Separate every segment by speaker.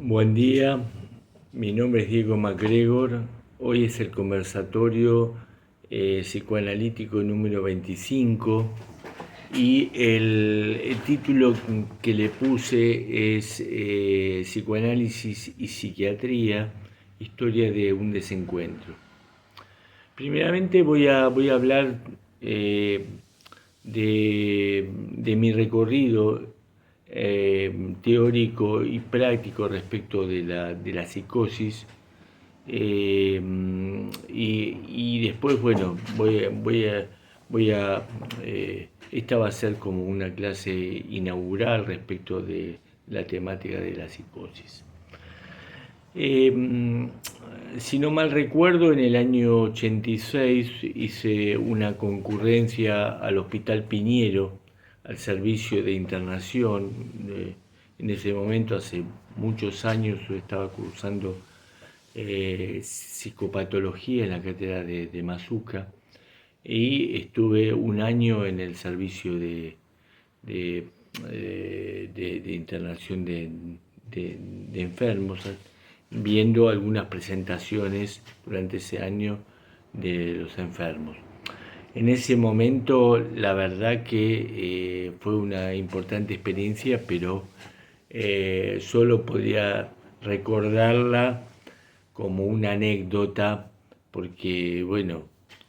Speaker 1: Buen día, mi nombre es Diego MacGregor. Hoy es el conversatorio psicoanalítico número 25 y el título que le puse es Psicoanálisis y Psiquiatría, historia de un desencuentro. Primeramente voy a hablar eh, de mi recorrido teórico y práctico respecto de la psicosis. Y después, bueno, voy a esta va a ser como una clase inaugural respecto de la temática de la psicosis. Eh, si no mal recuerdo, en el año 86 hice una concurrencia al Hospital Piñero, al servicio de internación. En ese momento, hace muchos años, yo estaba cursando psicopatología en la cátedra de Mazuca y estuve un año en el servicio de, de internación de enfermos, viendo algunas presentaciones durante ese año de los enfermos. En ese momento, la verdad que fue una importante experiencia, pero solo podía recordarla como una anécdota, porque, bueno,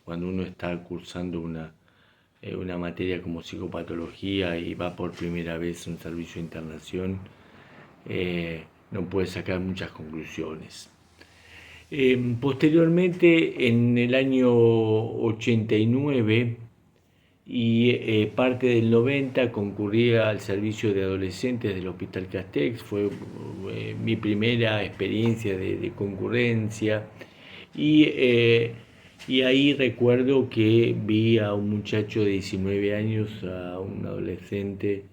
Speaker 1: cuando uno está cursando una materia como psicopatología y va por primera vez a un servicio de internación, no puede sacar muchas conclusiones. Posteriormente, en el año 89 y parte del 90, concurría al servicio de adolescentes del Hospital Castex. Fue mi primera experiencia de concurrencia y, y ahí recuerdo que vi a un muchacho de 19 años, a un adolescente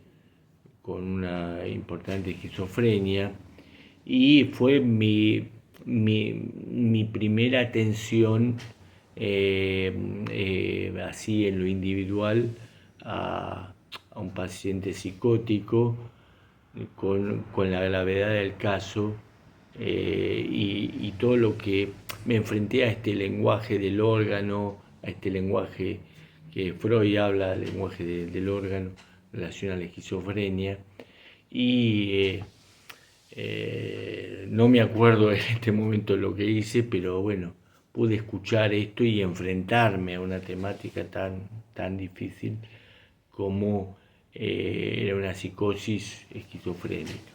Speaker 1: con una importante esquizofrenia, y fue mi primera atención así en lo individual a un paciente psicótico con la gravedad del caso, y todo lo que me enfrenté a este lenguaje del órgano, a este lenguaje que Freud habla, el lenguaje del órgano en relación a la esquizofrenia. Y no me acuerdo en este momento lo que hice, pero bueno, pude escuchar esto y enfrentarme a una temática tan difícil como era una psicosis esquizofrénica.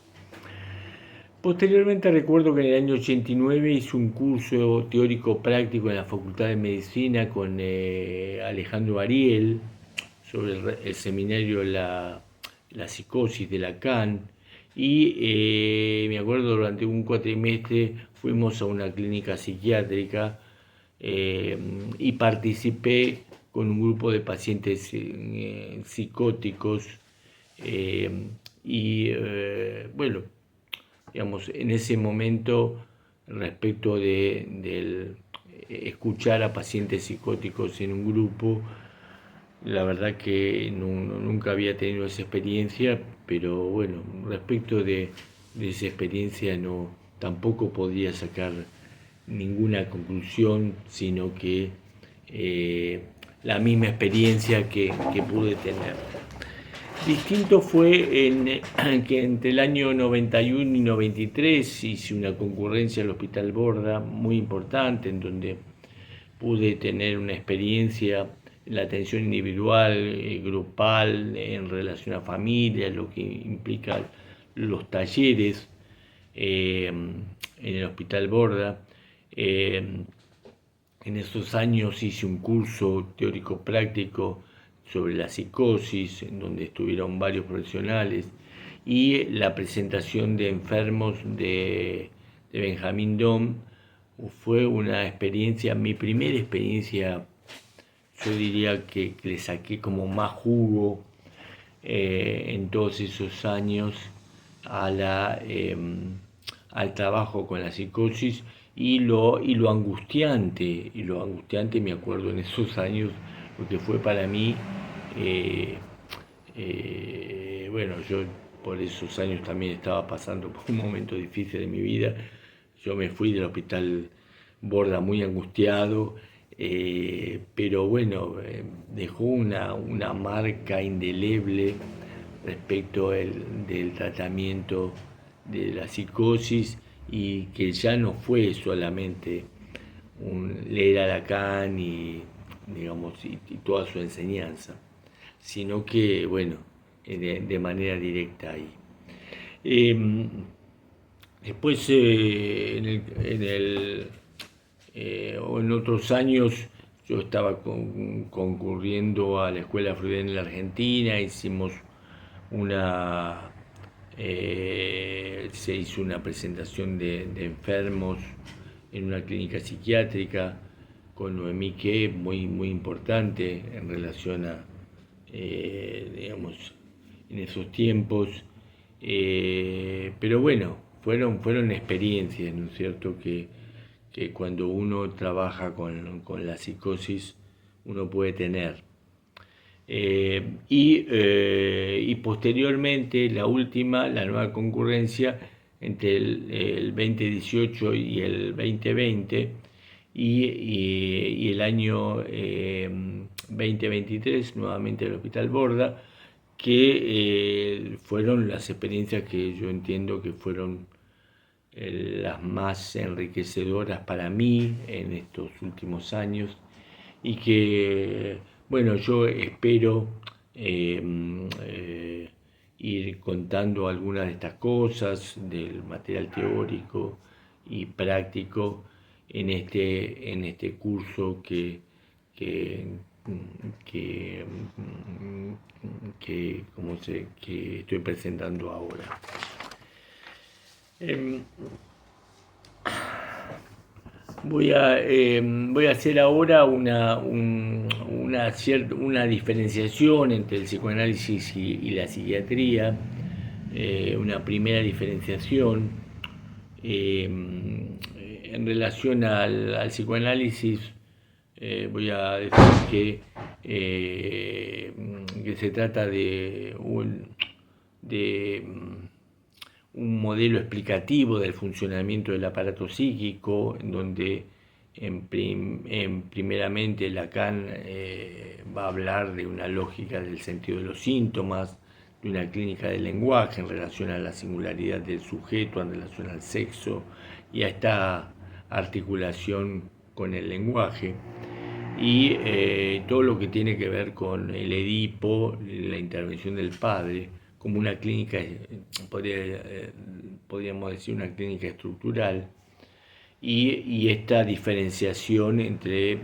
Speaker 1: Posteriormente recuerdo que en el año 89 hice un curso teórico práctico en la Facultad de Medicina con Alejandro Ariel sobre el seminario la psicosis de Lacan. Y me acuerdo, durante un cuatrimestre fuimos a una clínica psiquiátrica y participé con un grupo de pacientes psicóticos. Bueno, digamos, en ese momento, respecto de escuchar a pacientes psicóticos en un grupo, la verdad que nunca había tenido esa experiencia, pero bueno, respecto de esa experiencia no, tampoco podía sacar ninguna conclusión, sino que la misma experiencia que pude tener. Distinto fue que entre el año 91 y 93 hice una concurrencia al Hospital Borda muy importante, en donde pude tener una experiencia en la atención individual, grupal, en relación a familias, lo que implica los talleres en el Hospital Borda. En esos años hice un curso teórico práctico sobre la psicosis, en donde estuvieron varios profesionales, y la presentación de enfermos de Benjamín Dom fue una experiencia, mi primera experiencia. Yo diría que le saqué como más jugo en todos esos años a al trabajo con la psicosis, y lo angustiante me acuerdo en esos años, porque fue para mí, bueno, yo por esos años también estaba pasando por un momento difícil de mi vida. Yo me fui del hospital Borda muy angustiado, pero bueno, dejó una marca indeleble respecto del tratamiento de la psicosis, y que ya no fue solamente leer a Lacan y, digamos, y toda su enseñanza, sino que, bueno, de manera directa ahí. Después, o en otros años, yo estaba concurriendo a la Escuela Freudiana en la Argentina. Hicimos se hizo una presentación de enfermos en una clínica psiquiátrica con Noemí Que, muy importante en relación a, digamos, en esos tiempos. Pero bueno, fueron experiencias, ¿no es cierto?, que cuando uno trabaja con la psicosis uno puede tener. Y posteriormente la nueva concurrencia entre el 2018 y el 2020, y el año 2023 nuevamente el Hospital Borda, que fueron las experiencias que yo entiendo que fueron las más enriquecedoras para mí en estos últimos años, y que, bueno, yo espero ir contando algunas de estas cosas del material teórico y práctico en este curso que, que estoy presentando ahora. Voy a hacer ahora una diferenciación entre el psicoanálisis y la psiquiatría, una primera diferenciación. En relación al psicoanálisis, voy a decir que se trata de un modelo explicativo del funcionamiento del aparato psíquico, en donde primeramente Lacan va a hablar de una lógica del sentido de los síntomas, de una clínica del lenguaje en relación a la singularidad del sujeto, en relación al sexo y a esta articulación con el lenguaje, y todo lo que tiene que ver con el Edipo, la intervención del padre, como una clínica, podríamos decir una clínica estructural, y esta diferenciación entre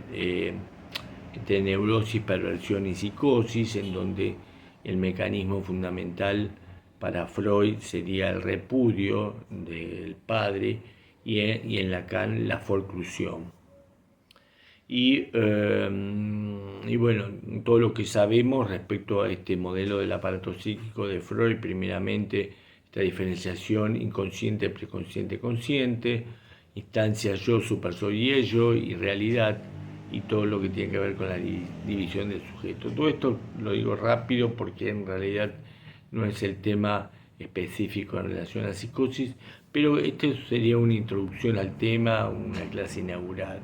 Speaker 1: neurosis, perversión y psicosis, en donde el mecanismo fundamental para Freud sería el repudio del padre, y en Lacan la forclusión. Y bueno, todo lo que sabemos respecto a este modelo del aparato psíquico de Freud, primeramente esta diferenciación inconsciente, preconsciente, consciente, instancias yo, supersoy y ello, y realidad, y todo lo que tiene que ver con la división del sujeto. Todo esto lo digo rápido porque en realidad no es el tema específico en relación a la psicosis, pero esto sería una introducción al tema, una clase inaugural.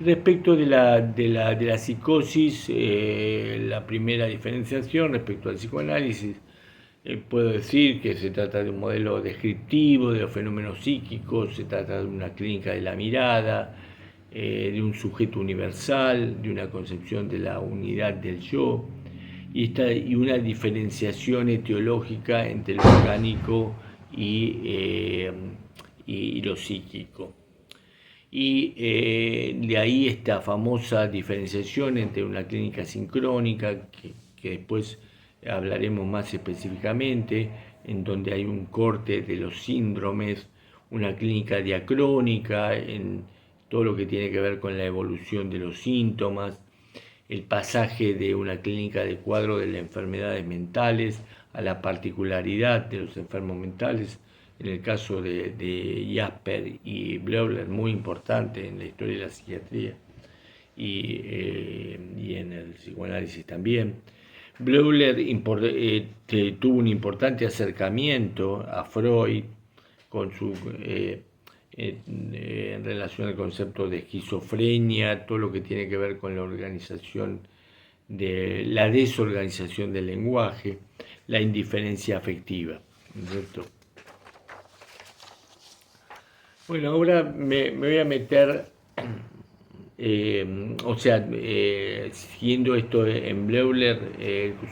Speaker 1: Respecto de la psicosis, la primera diferenciación respecto al psicoanálisis, puedo decir que se trata de un modelo descriptivo de los fenómenos psíquicos, se trata de una clínica de la mirada, de un sujeto universal, de una concepción de la unidad del yo, y una diferenciación etiológica entre lo orgánico y lo psíquico. Y de ahí esta famosa diferenciación entre una clínica sincrónica, que después hablaremos más específicamente, en donde hay un corte de los síndromes, una clínica diacrónica en todo lo que tiene que ver con la evolución de los síntomas, el pasaje de una clínica de cuadro de las enfermedades mentales a la particularidad de los enfermos mentales. En el caso de Jasper y Bleuler, muy importante en la historia de la psiquiatría y en el psicoanálisis también. Bleuler tuvo un importante acercamiento a Freud con en relación al concepto de esquizofrenia, todo lo que tiene que ver con la organización de la desorganización del lenguaje, la indiferencia afectiva, ¿cierto? Bueno, ahora me voy a meter, siguiendo esto en Bleuler,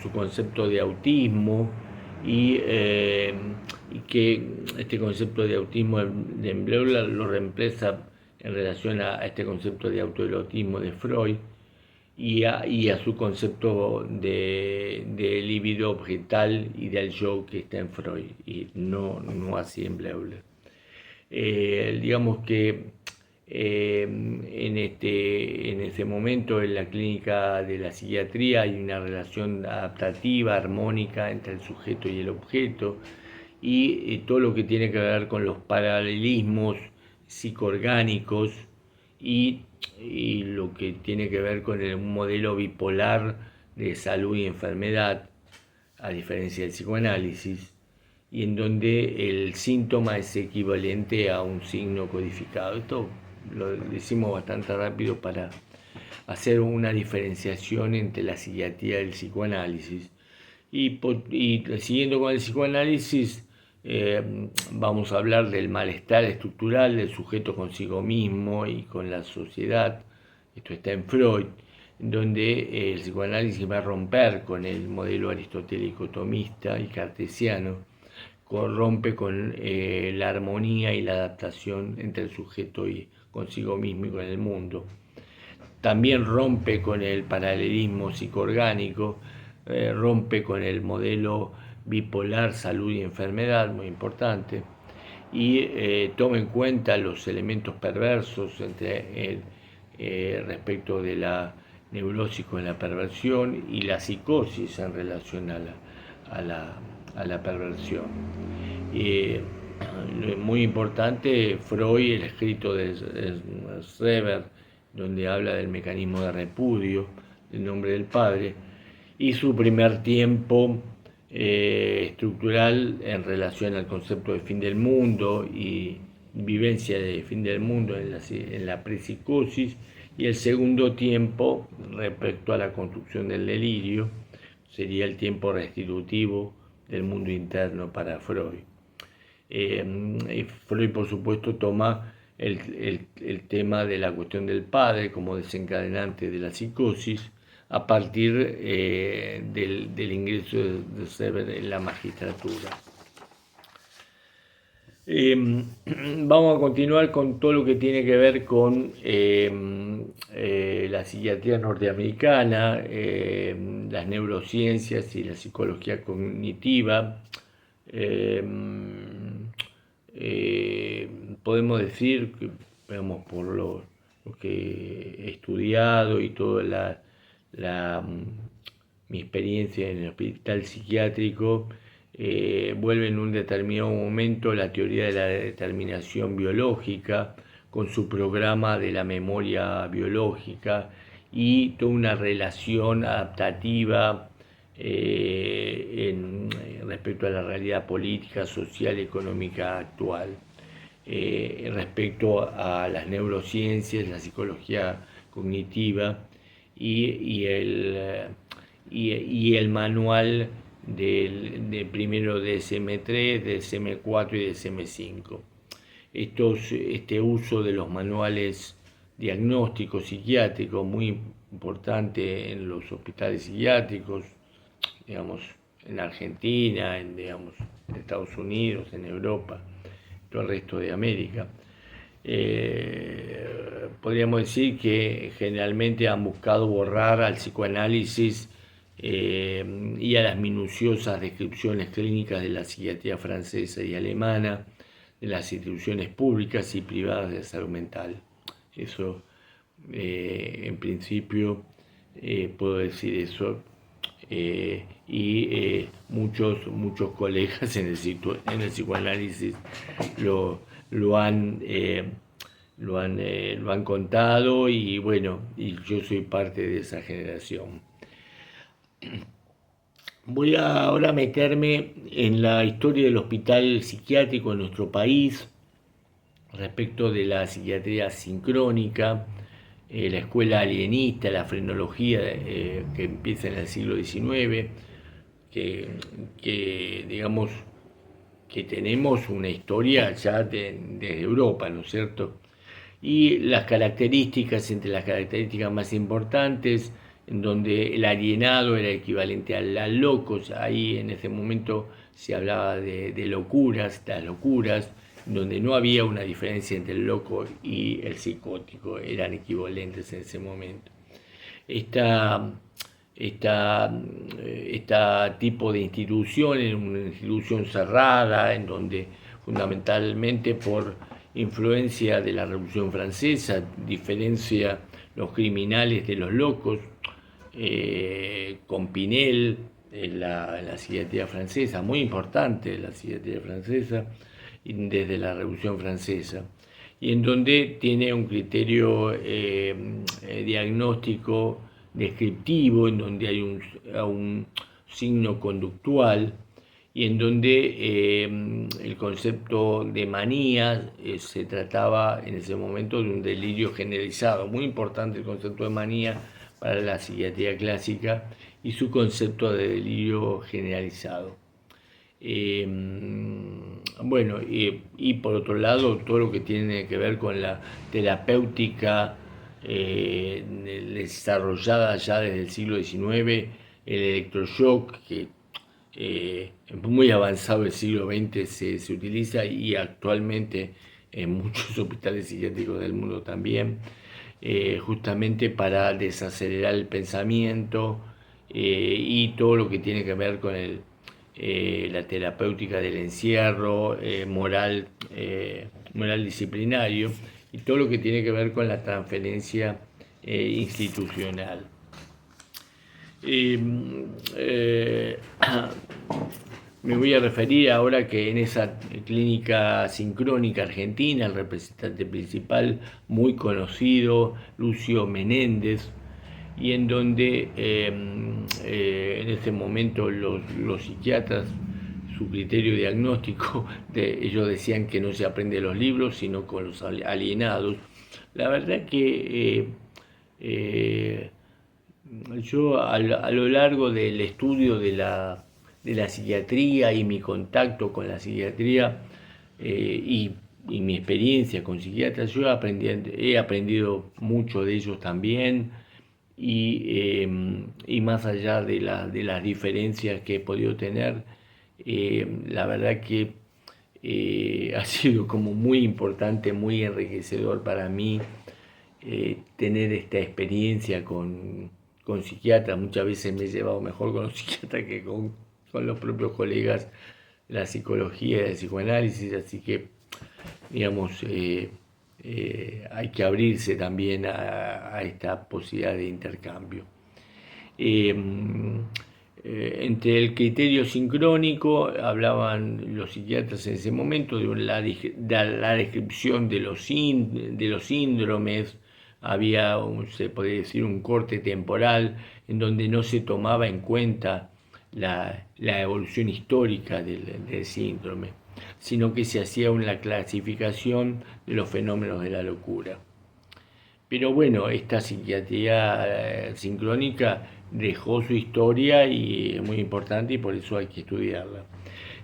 Speaker 1: su concepto de autismo y que este concepto de autismo en Bleuler lo reemplaza en relación a este concepto de autoerotismo de Freud y a su concepto de libido objetal y del yo que está en Freud, y no así en Bleuler. Digamos que en este momento en la clínica de la psiquiatría hay una relación adaptativa, armónica entre el sujeto y el objeto, y todo lo que tiene que ver con los paralelismos psicoorgánicos y lo que tiene que ver con un modelo bipolar de salud y enfermedad, a diferencia del psicoanálisis, y en donde el síntoma es equivalente a un signo codificado. Esto lo decimos bastante rápido para hacer una diferenciación entre la psiquiatría y el psicoanálisis. Y siguiendo con el psicoanálisis, vamos a hablar del malestar estructural del sujeto consigo mismo y con la sociedad. Esto está en Freud, donde el psicoanálisis va a romper con el modelo aristotélico tomista y cartesiano, rompe con la armonía y la adaptación entre el sujeto y consigo mismo y con el mundo. También rompe con el paralelismo psicoorgánico, rompe con el modelo bipolar salud y enfermedad, muy importante, y toma en cuenta los elementos perversos respecto de la neurosis con la perversión y la psicosis en relación a la perversión. Muy importante, Freud, el escrito de Schreber, donde habla del mecanismo de repudio, del nombre del padre, y su primer tiempo estructural en relación al concepto de fin del mundo y vivencia de fin del mundo en la prepsicosis, y el segundo tiempo respecto a la construcción del delirio, sería el tiempo restitutivo del mundo interno para Freud. Freud, por supuesto, toma el tema de la cuestión del padre como desencadenante de la psicosis a partir del ingreso de Sever en la magistratura. Vamos a continuar con todo lo que tiene que ver con la psiquiatría norteamericana, las neurociencias y la psicología cognitiva. Podemos decir que, digamos, por lo que he estudiado y toda mi experiencia en el hospital psiquiátrico, vuelve en un determinado momento la teoría de la determinación biológica con su programa de la memoria biológica y toda una relación adaptativa respecto a la realidad política, social y económica actual. Respecto a las neurociencias, la psicología cognitiva y el manual de primero DSM-3, DSM-4 y DSM-5. Este uso de los manuales diagnósticos psiquiátricos, muy importante en los hospitales psiquiátricos, digamos, en Argentina, en Estados Unidos, en Europa, todo el resto de América. Podríamos decir que generalmente han buscado borrar al psicoanálisis y a las minuciosas descripciones clínicas de la psiquiatría francesa y alemana, de las instituciones públicas y privadas de salud mental. Eso, en principio, puedo decir eso. Muchos colegas en el psicoanálisis lo han contado, y bueno, y yo soy parte de esa generación. Voy a ahora meterme en la historia del hospital psiquiátrico en nuestro país respecto de la psiquiatría sincrónica, la escuela alienista, la frenología que empieza en el siglo XIX, que, digamos que tenemos una historia ya desde Europa, ¿no es cierto? Y las características, entre las características más importantes, en donde el alienado era equivalente al loco, ahí en ese momento se hablaba de locuras, las locuras, donde no había una diferencia entre el loco y el psicótico, eran equivalentes en ese momento. Esta, esta tipo de institución es una institución cerrada, en donde fundamentalmente por influencia de la Revolución Francesa diferencia los criminales de los locos, con Pinel en la psiquiatría francesa, muy importante la psiquiatría francesa, desde la Revolución Francesa, y en donde tiene un criterio diagnóstico descriptivo, en donde hay un signo conductual, y en donde el concepto de manía se trataba en ese momento de un delirio generalizado. Muy importante el concepto de manía para la psiquiatría clásica y su concepto de delirio generalizado. Bueno, y por otro lado, todo lo que tiene que ver con la terapéutica desarrollada ya desde el siglo XIX, el electroshock, que muy avanzado el siglo XX se utiliza y actualmente en muchos hospitales psiquiátricos del mundo también, justamente para desacelerar el pensamiento y todo lo que tiene que ver con la terapéutica del encierro, moral disciplinario y todo lo que tiene que ver con la transferencia institucional. Me voy a referir ahora que en esa clínica sincrónica argentina, el representante principal muy conocido, Lucio Menéndez, y en donde en este momento los psiquiatras, su criterio diagnóstico, ellos decían que no se aprende los libros, sino con los alienados. La verdad que yo a lo largo del estudio de la psiquiatría y mi contacto con la psiquiatría y mi experiencia con psiquiatras, yo he aprendido mucho de ellos también y más allá de las diferencias que he podido tener, la verdad que ha sido como muy importante, muy enriquecedor para mí tener esta experiencia con psiquiatras. Muchas veces me he llevado mejor con los psiquiatras que con los propios colegas de la psicología y del psicoanálisis, así que, digamos, hay que abrirse también a esta posibilidad de intercambio. Entre el criterio sincrónico hablaban los psiquiatras en ese momento de la descripción de los síndromes. Había, se podría decir, un corte temporal en donde no se tomaba en cuenta la evolución histórica del síndrome, sino que se hacía una clasificación de los fenómenos de la locura. Pero bueno, esta psiquiatría sincrónica dejó su historia y es muy importante y por eso hay que estudiarla.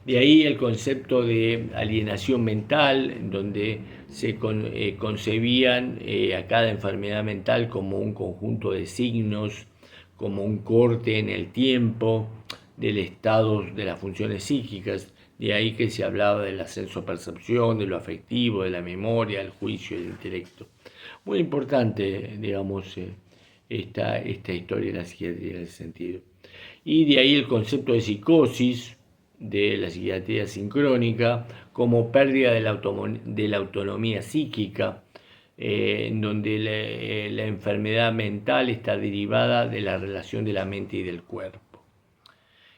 Speaker 1: De ahí el concepto de alienación mental, en donde se concebían a cada enfermedad mental como un conjunto de signos, como un corte en el tiempo del estado de las funciones psíquicas. De ahí que se hablaba del ascenso-percepción, de lo afectivo, de la memoria, el juicio y el intelecto. Muy importante, digamos, esta historia de la psiquiatría en ese sentido. Y de ahí el concepto de psicosis de la psiquiatría sincrónica como pérdida de la autonomía psíquica, en donde la enfermedad mental está derivada de la relación de la mente y del cuerpo.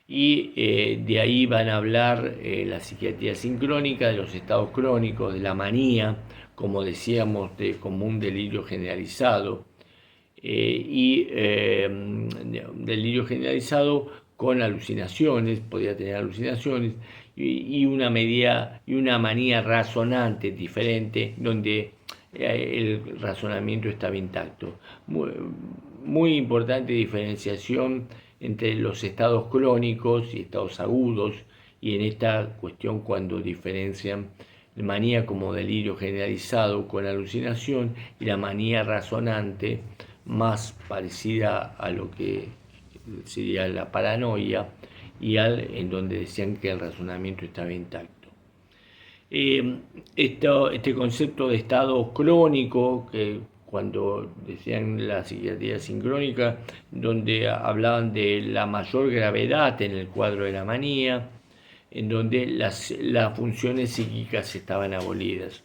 Speaker 1: Y de ahí van a hablar la psiquiatría sincrónica de los estados crónicos, de la manía, como decíamos, como un delirio generalizado, delirio generalizado con alucinaciones, podía tener alucinaciones, y una manía razonante diferente, donde el razonamiento estaba intacto. Muy importante diferenciación entre los estados crónicos y estados agudos, y en esta cuestión cuando diferencian la manía como delirio generalizado con alucinación y la manía razonante más parecida a lo que sería la paranoia en donde decían que el razonamiento estaba intacto. Este concepto de estado crónico, que cuando decían la psiquiatría sincrónica, donde hablaban de la mayor gravedad en el cuadro de la manía, en donde las funciones psíquicas estaban abolidas.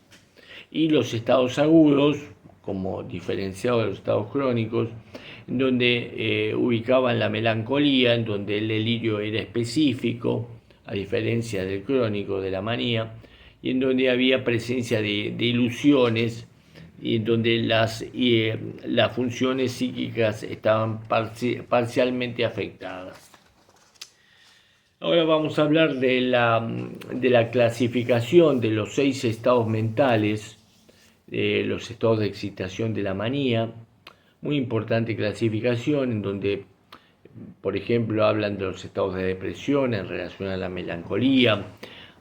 Speaker 1: Y los estados agudos, como diferenciados de los estados crónicos, en donde ubicaban la melancolía, en donde el delirio era específico, a diferencia del crónico, de la manía, y en donde había presencia de ilusiones, y en donde las funciones psíquicas estaban parcialmente afectadas. Ahora vamos a hablar de la clasificación de los 6 estados mentales, los estados de excitación de la manía. Muy importante clasificación en donde, por ejemplo, hablan de los estados de depresión en relación a la melancolía,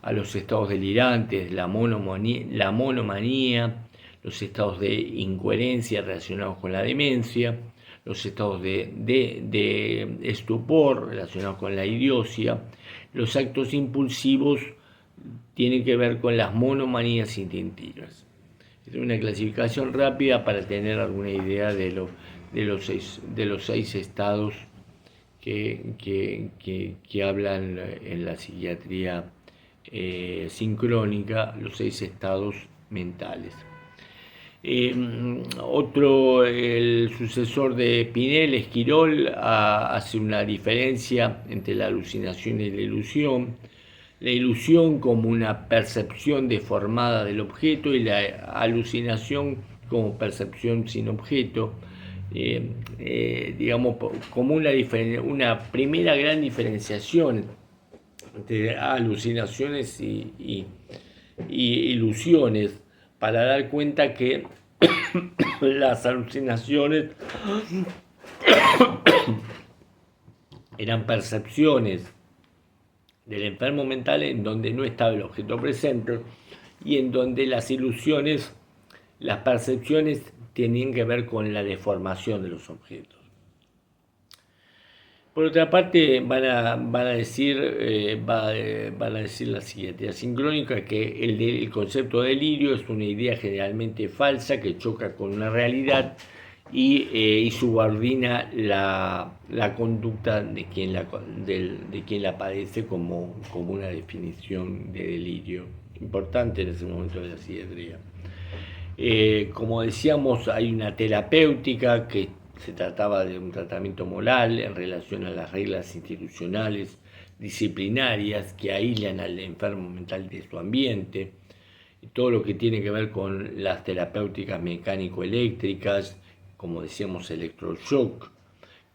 Speaker 1: a los estados delirantes, la monomanía, los estados de incoherencia relacionados con la demencia, los estados de estupor relacionados con la idiocia. Los actos impulsivos tienen que ver con las monomanías instintivas. Es una clasificación rápida para tener alguna idea de los seis estados que hablan en la psiquiatría sincrónica, los 6 estados mentales. El sucesor de Pinel, Esquirol, hace una diferencia entre la alucinación y la ilusión. La ilusión como una percepción deformada del objeto y la alucinación como percepción sin objeto. Digamos, como una primera gran diferenciación entre alucinaciones y ilusiones, para dar cuenta que las alucinaciones eran percepciones del enfermo mental en donde no estaba el objeto presente, y en donde las ilusiones, las percepciones tenían que ver con la deformación de los objetos. Por otra parte, van a decir la psiquiatría sincrónica que el concepto de delirio es una idea generalmente falsa que choca con una realidad y subordina la conducta de quien la padece como una definición de delirio. Importante en ese momento de la psiquiatría. Como decíamos, hay una terapéutica que se trataba de un tratamiento moral en relación a las reglas institucionales disciplinarias que aíslan al enfermo mental de su ambiente, y todo lo que tiene que ver con las terapéuticas mecánico-eléctricas, como decíamos, electroshock,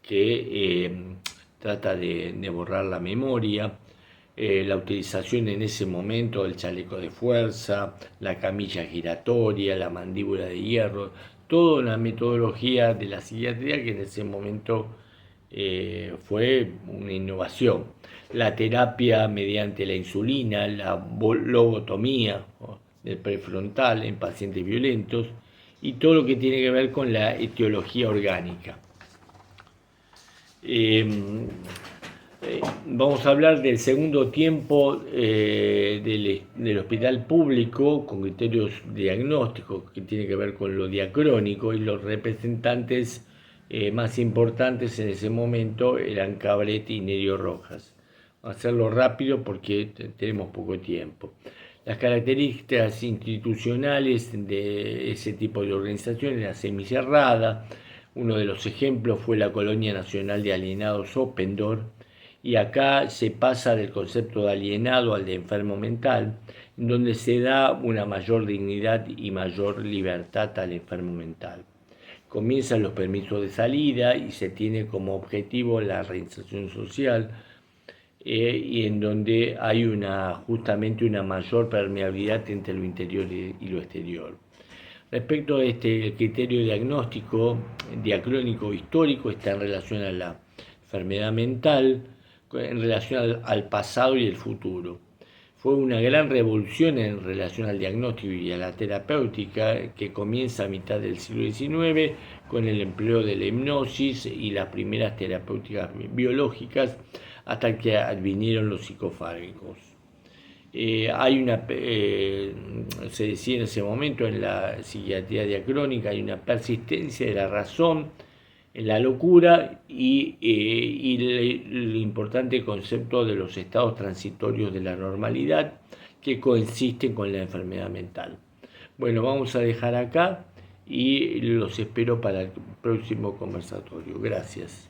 Speaker 1: que trata de borrar la memoria, la utilización en ese momento del chaleco de fuerza, la camilla giratoria, la mandíbula de hierro, toda una metodología de la psiquiatría que en ese momento fue una innovación. La terapia mediante la insulina, la lobotomía del prefrontal en pacientes violentos y todo lo que tiene que ver con la etiología orgánica. Vamos a hablar del segundo tiempo del hospital público con criterios diagnósticos que tiene que ver con lo diacrónico, y los representantes más importantes en ese momento eran Cabret y Nerio Rojas. Vamos a hacerlo rápido porque tenemos poco tiempo. Las características institucionales de ese tipo de organización era semicerrada. Uno de los ejemplos fue la Colonia Nacional de Alienados Oppendorf, y acá se pasa del concepto de alienado al de enfermo mental, en donde se da una mayor dignidad y mayor libertad al enfermo mental. Comienzan los permisos de salida y se tiene como objetivo la reinserción social, y en donde hay justamente una mayor permeabilidad entre lo interior y lo exterior. Respecto a el criterio diacrónico histórico, está en relación a la enfermedad mental, en relación al pasado y el futuro. Fue una gran revolución en relación al diagnóstico y a la terapéutica que comienza a mitad del siglo XIX con el empleo de la hipnosis y las primeras terapéuticas biológicas hasta que advinieron los psicofármacos. Se decía en ese momento en la psiquiatría diacrónica, hay una persistencia de la razón en la locura y el importante concepto de los estados transitorios de la normalidad que coexisten con la enfermedad mental. Bueno, vamos a dejar acá y los espero para el próximo conversatorio. Gracias.